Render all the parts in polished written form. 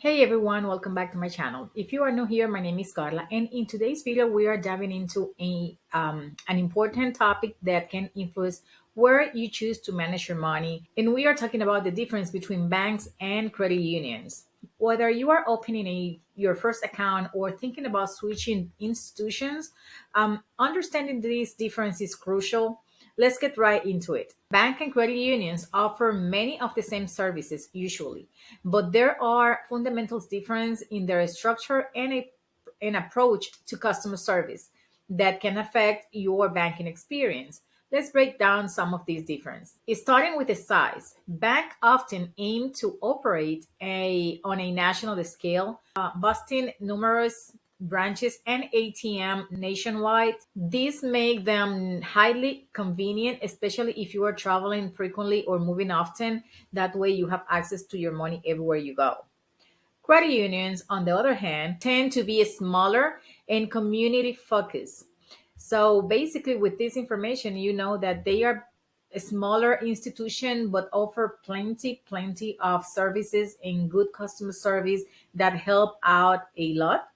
Hey everyone, welcome back to my channel. If you are new here, my name is Carla, and in today's video, we are diving into an important topic that can influence where you choose to manage your money. And we are talking about the difference between banks and credit unions. Whether you are opening your first account or thinking about switching institutions, understanding this difference is crucial. Let's get right into it. Bank and credit unions offer many of the same services usually, but there are fundamental differences in their structure and an approach to customer service that can affect your banking experience. Let's break down some of these differences. Starting with the size, banks often aim to operate on a national scale, boasting numerous branches and ATM nationwide. These make them highly convenient, especially if you are traveling frequently or moving often. That way, you have access to your money everywhere you go. Credit unions, on the other hand, tend to be smaller and community focused. So basically, with this information, you know that they are a smaller institution but offer plenty of services and good customer service that help out a lot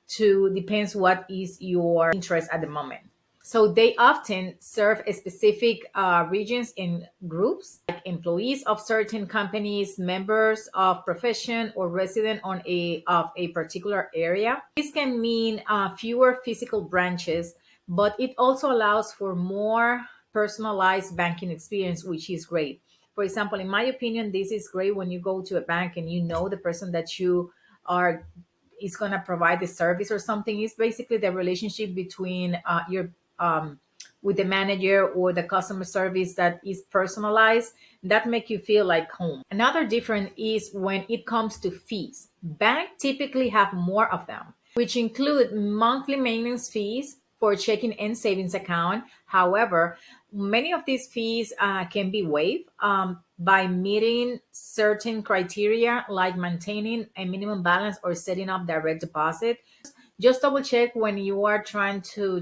to depends what is your interest at the moment. So they often serve a specific regions in groups, like employees of certain companies, members of profession, or resident on a particular area. This can mean fewer physical branches, but it also allows for more personalized banking experience, which is great. For example, in my opinion, this is great when you go to a bank and you know the person that you are is going to provide the service or something. It's basically the relationship between your with the manager or the customer service that is personalized, that make you feel like home. Another difference is when it comes to fees. Banks typically have more of them, which include monthly maintenance fees for checking and savings account. However, many of these fees can be waived by meeting certain criteria like maintaining a minimum balance or setting up direct deposit. Just double check when you are trying to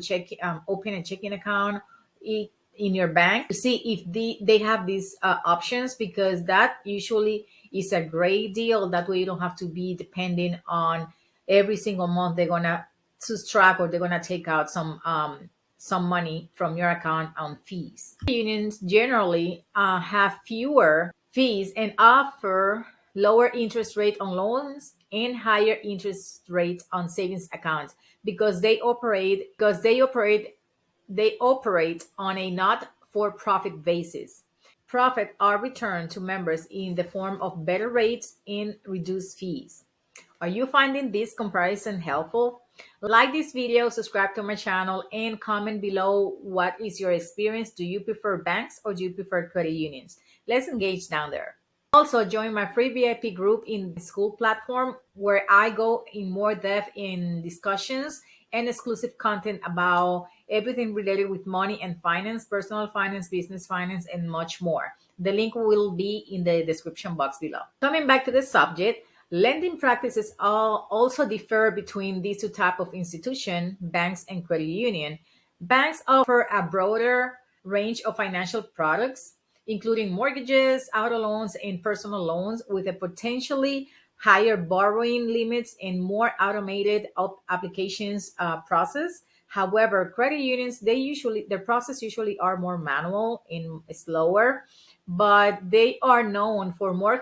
open a checking account in your bank to see if they have these options, because that usually is a great deal. That way you don't have to be depending on every single month they're gonna subtract or they're gonna take out some money from your account on fees. Unions generally have fewer fees and offer lower interest rate on loans and higher interest rates on savings accounts because they operate on a not for profit basis. Profit are returned to members in the form of better rates and reduced fees. Are you finding this comparison helpful? Like this video, subscribe to my channel, and comment below what is your experience. Do you prefer banks or do you prefer credit unions? Let's engage down there. Also, join my free VIP group in the school platform where I go in more depth in discussions and exclusive content about everything related with money and finance, personal finance, business finance, and much more. The link will be in the description box below. Coming back to the subject, lending practices also differ between these two types of institution, banks and credit union. Banks offer a broader range of financial products, including mortgages, auto loans, and personal loans, with a potentially higher borrowing limits and more automated applications process. However, credit unions, their process usually are more manual and slower, but they are known for more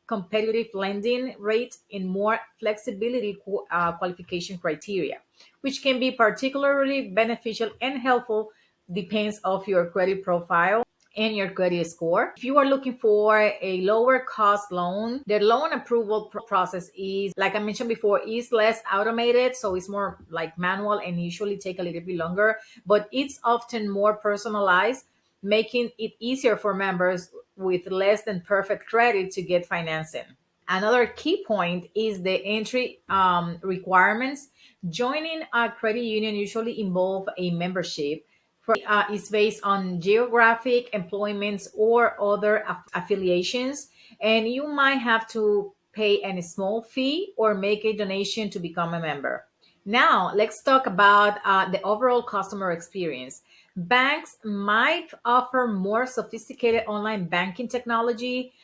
competitive lending rates and more flexibility qualification criteria, which can be particularly beneficial and helpful depends of your credit profile and your credit score. If you are looking for a lower cost loan, the loan approval process is, like I mentioned before, is less automated. So it's more like manual and usually take a little bit longer, but it's often more personalized, making it easier for members with less than perfect credit to get financing. Another key point is the entry requirements. Joining a credit union usually involve a membership is based on geographic employments or other affiliations, and you might have to pay a small fee or make a donation to become a member. Now, let's talk about the overall customer experience. Banks might offer more sophisticated online banking technology,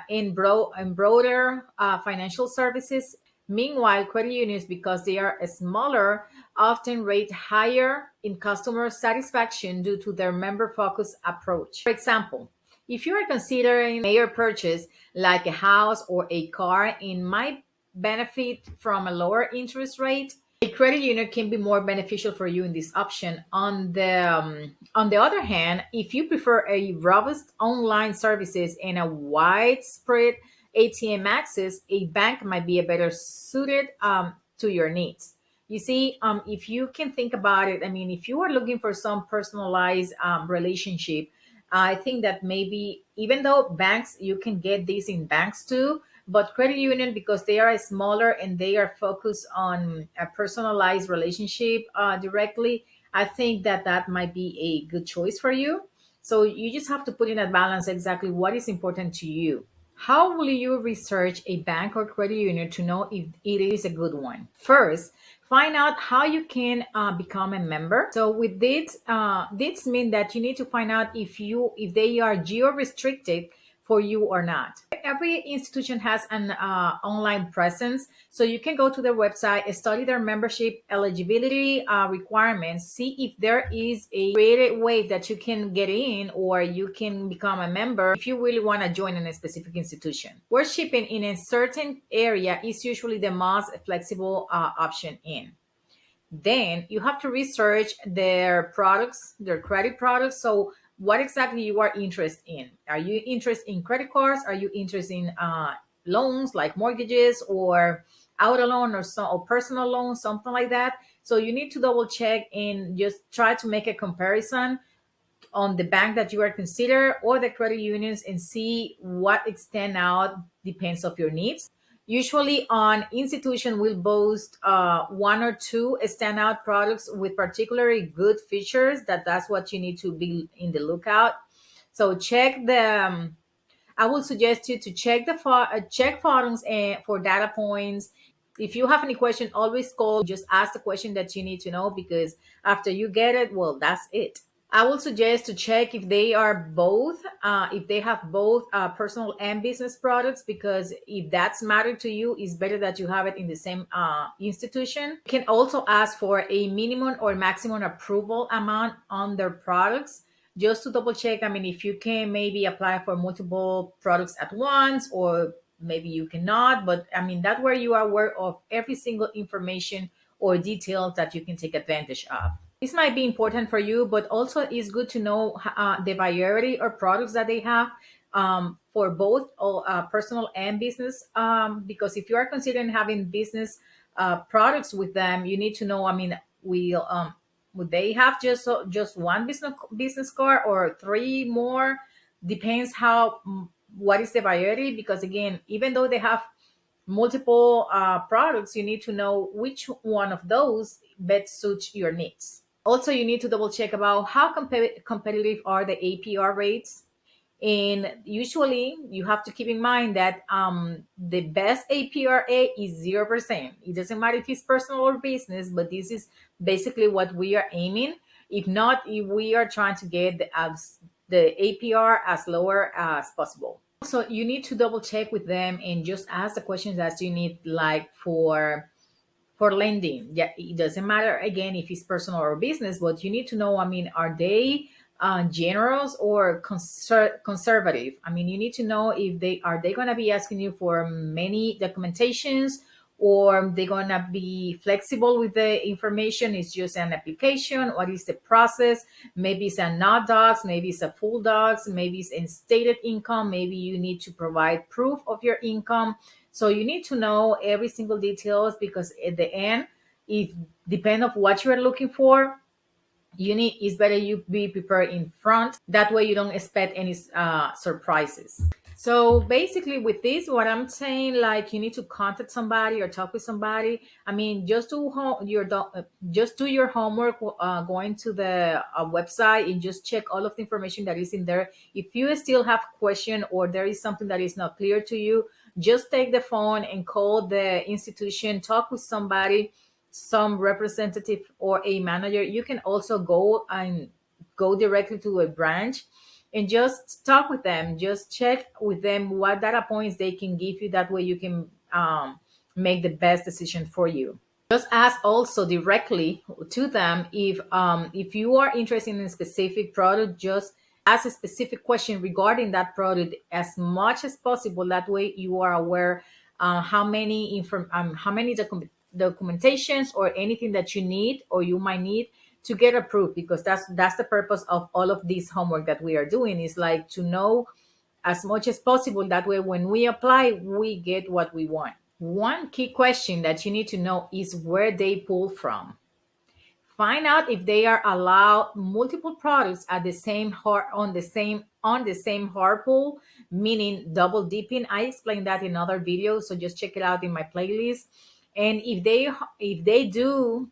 in broader financial services. Meanwhile, credit unions, because they are smaller, often rate higher in customer satisfaction due to their member focused approach. For example, if you are considering a major purchase like a house or a car and might benefit from a lower interest rate, a credit union can be more beneficial for you in this option. On the other hand, if you prefer a robust online services and a widespread ATM access, a bank might be a better suited to your needs. You see, if you can think about it, I mean, if you are looking for some personalized relationship, I think that maybe even though banks, you can get these in banks too, but credit union, because they are smaller and they are focused on a personalized relationship directly, I think that that might be a good choice for you. So you just have to put in a balance exactly what is important to you. How will you research a bank or credit union to know if it is a good one? First, find out how you can become a member. So with this means that you need to find out if they are geo restricted for you or not. Every institution has an online presence, so you can go to their website, study their membership eligibility requirements, see if there is a creative way that you can get in or you can become a member if you really want to join in a specific institution. Where shipping in a certain area is usually the most flexible option in. Then you have to research their products, their credit products. So what exactly you are interested in? Are you interested in credit cards? Are you interested in loans like mortgages or auto loan or personal loans, something like that? So you need to double check and just try to make a comparison on the bank that you are consider or the credit unions and see what extend out depends of your needs. Usually on institution will boast one or two standout products with particularly good features. That's what you need to be in the lookout. So check the I would suggest you to check check forums and for data points. If you have any question, always call. Just ask the question that you need to know, because after you get it, well, that's it. I will suggest to check if they are both, if they have both personal and business products, because if that's matter to you, it's better that you have it in the same institution. You can also ask for a minimum or maximum approval amount on their products, just to double check. I mean, if you can maybe apply for multiple products at once, or maybe you cannot, but I mean, that way you are aware of every single information or details that you can take advantage of. This might be important for you, but also it's good to know the variety of products that they have for both personal and business. Because if you are considering having business products with them, you need to know. I mean, would they have just one business card or three more? Depends how what is the variety. Because again, even though they have multiple products, you need to know which one of those best suits your needs. Also, you need to double check about how competitive are the APR rates. And usually, you have to keep in mind that the best APRA is 0%. It doesn't matter if it's personal or business, but this is basically what we are aiming. If not, if we are trying to get the APR as lower as possible. So you need to double check with them and just ask the questions that you need, like for lending. Yeah, it doesn't matter again if it's personal or business, but you need to know. I mean, are they generous or conservative? I mean, you need to know if they going to be asking you for many documentations, or they're going to be flexible with the information. It's just an application. What is the process? Maybe it's a not docs, maybe it's a full docs, maybe it's in stated income, maybe you need to provide proof of your income. So you need to know every single details, because at the end, if depend of what you are looking for, you need it's better you be prepared in front. That way you don't expect any surprises. So basically with this, what I'm saying, like, you need to contact somebody or talk with somebody. I mean, just do your homework, going to the website and just check all of the information that is in there. If you still have question or there is something that is not clear to you, just take the phone and call the institution, talk with somebody, some representative or a manager. You can also go directly to a branch and just talk with them. Just check with them what data points they can give you. That way you can make the best decision for you. Just ask also directly to them if you are interested in a specific product. Just ask a specific question regarding that product as much as possible. That way you are aware how many documentations or anything that you need or you might need to get approved, because that's the purpose of all of this homework that we are doing, is like to know as much as possible. That way when we apply, we get what we want. One key question that you need to know is where they pull from. Find out if they are allowed multiple products at the same on the same hard pull, meaning double dipping. I explained that in other videos, so just check it out in my playlist. And if they do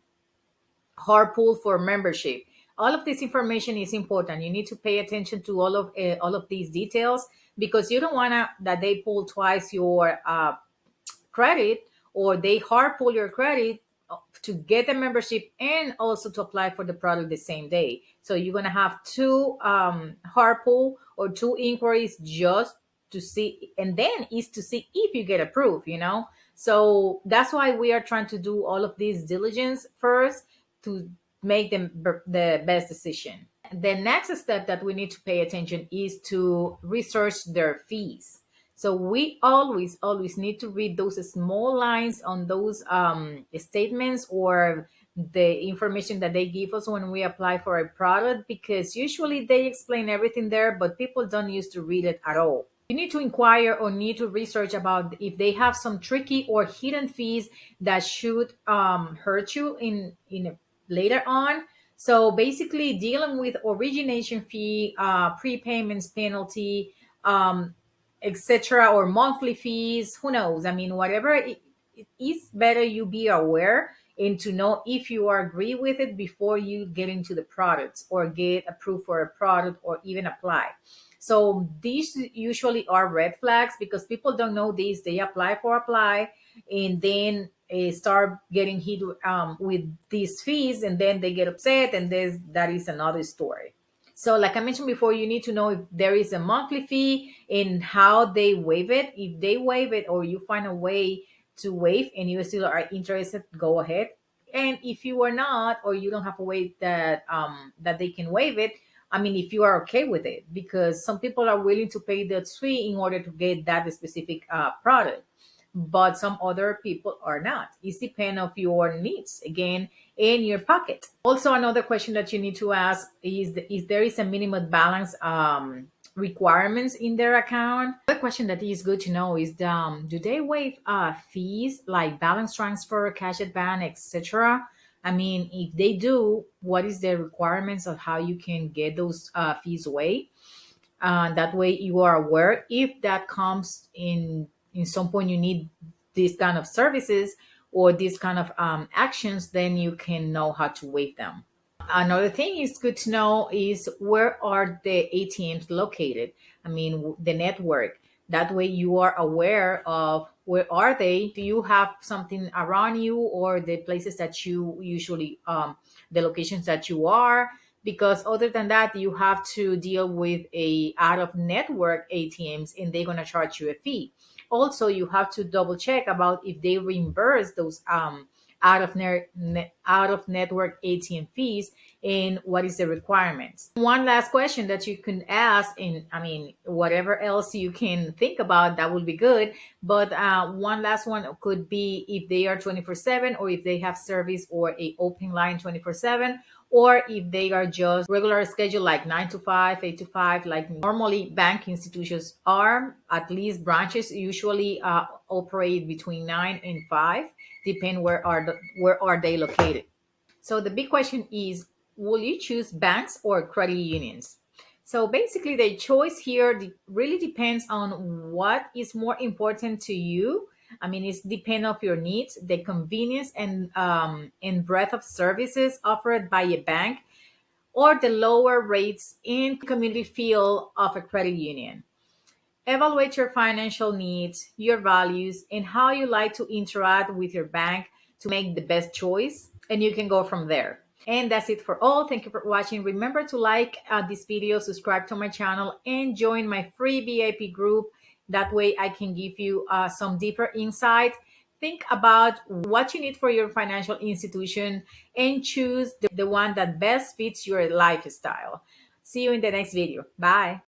hard pull for membership, all of this information is important. You need to pay attention to all of these details, because you don't want to that they pull twice your credit, or they hard pull your credit to get the membership and also to apply for the product the same day. So you're going to have two hard pull or two inquiries just to see, and then is to see if you get approved. So that's why we are trying to do all of these diligence first to make the best decision. The next step that we need to pay attention is to research their fees. So we always need to read those small lines on those statements or the information that they give us when we apply for a product, because usually they explain everything there, but people don't used to read it at all. You need to inquire or need to research about if they have some tricky or hidden fees that should hurt you in later on. So basically, dealing with origination fee, prepayments penalty, etc., or monthly fees. Who knows? I mean, whatever it is, better you be aware and to know if you are agree with it before you get into the products or get approved for a product or even apply. So these usually are red flags, because people don't know these. They apply and then start getting hit with these fees, and then they get upset, and that is another story. So, like I mentioned before, you need to know if there is a monthly fee and how they waive it. If they waive it, or you find a way to waive and you still are interested, go ahead. And if you are not, or you don't have a way that they can waive it, I mean, if you are okay with it, because some people are willing to pay that fee in order to get that specific product, but some other people are not. It depends of your needs, again, in your pocket. Also, another question that you need to ask is there is a minimum balance requirements in their account. Another question that is good to know is do they waive fees like balance transfer, cash advance, etc.? I mean, if they do, what is the requirements of how you can get those fees waived? That way you are aware if that comes in some point you need this kind of services or these kind of actions, then you can know how to waive them. Another thing is good to know is where are the ATMs located? I mean, the network. That way you are aware of where are they. Do you have something around you, or the places that you usually, the locations that you are? Because other than that, you have to deal with a out of network ATMs, and they're going to charge you a fee. Also, you have to double check about if they reimburse those out of network ATM fees, and what is the requirements. One last question that you can ask, and I mean, whatever else you can think about, that would be good. But one last one could be if they are 24/7, or if they have service or a open line 24/7, or if they are just regular schedule like 9 to 5, 8 to 5, like normally bank institutions are. At least branches usually operate between 9 and 5, depend where are they located. So the big question is, will you choose banks or credit unions? So basically, the choice here really depends on what is more important to you. I mean, it's depend of your needs, the convenience and breadth of services offered by a bank, or the lower rates in community feel of a credit union. Evaluate your financial needs, your values, and how you like to interact with your bank to make the best choice, and you can go from there. And that's it for all. Thank you for watching. Remember to like this video, subscribe to my channel, and join my free VIP group. That way I can give you some deeper insight. Think about what you need for your financial institution and choose the one that best fits your lifestyle. See you in the next video. Bye.